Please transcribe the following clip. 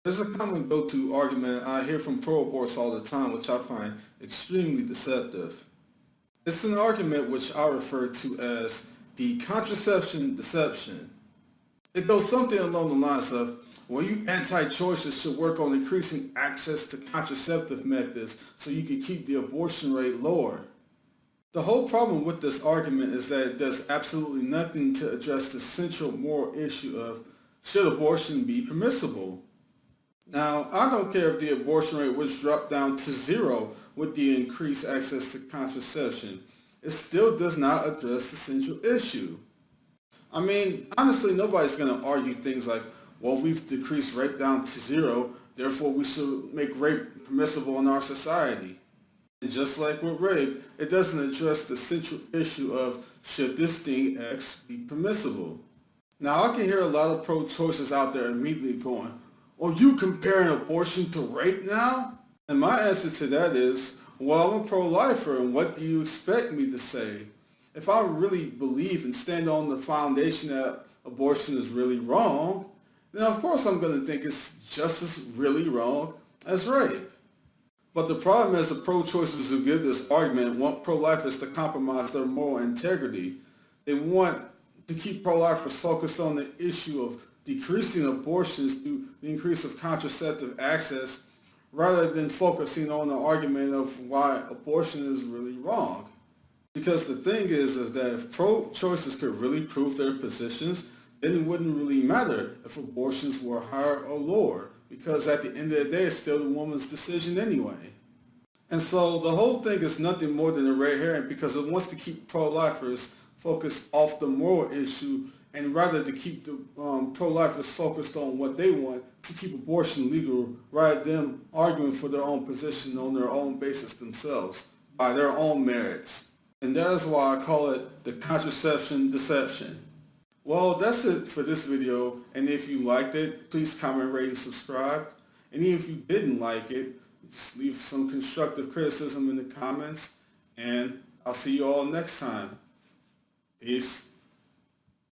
There's a common go-to argument I hear from pro-aborts all the time, which I find extremely deceptive. It's an argument which I refer to as the contraception deception. It goes something along the lines of, well, you anti-choicers should work on increasing access to contraceptive methods so you can keep the abortion rate lower. The whole problem with this argument is that it does absolutely nothing to address the central moral issue of should abortion be permissible. Now, I don't care if the abortion rate was dropped down to zero with the increased access to contraception. It still does not address the central issue. I mean, honestly, nobody's going to argue things like, well, we've decreased rape down to zero, therefore we should make rape permissible in our society. And just like with rape, it doesn't address the central issue of should this thing X be permissible. Now, I can hear a lot of pro-choicers out there immediately going, are you comparing abortion to rape now? And my answer to that is, well, I'm a pro-lifer, and what do you expect me to say? If I really believe and stand on the foundation that abortion is really wrong, then of course I'm going to think it's just as really wrong as rape. But the problem is the pro-choicers who give this argument want pro-lifers to compromise their moral integrity. They want to keep pro-lifers focused on the issue of decreasing abortions through the increase of contraceptive access rather than focusing on the argument of why abortion is really wrong. Because the thing is that if pro-choicers could really prove their positions, then it wouldn't really matter if abortions were higher or lower, because at the end of the day, it's still the woman's decision anyway. And so the whole thing is nothing more than a red herring because it wants to keep pro-lifers focused off the moral issue and rather to keep the pro-lifers focused on what they want to keep abortion legal rather than arguing for their own position on their own basis themselves by their own merits. And that is why I call it the contraception deception. Well, that's it for this video, and if you liked it, please comment, rate, and subscribe. And even if you didn't like it, just leave some constructive criticism in the comments, and I'll see you all next time. Peace.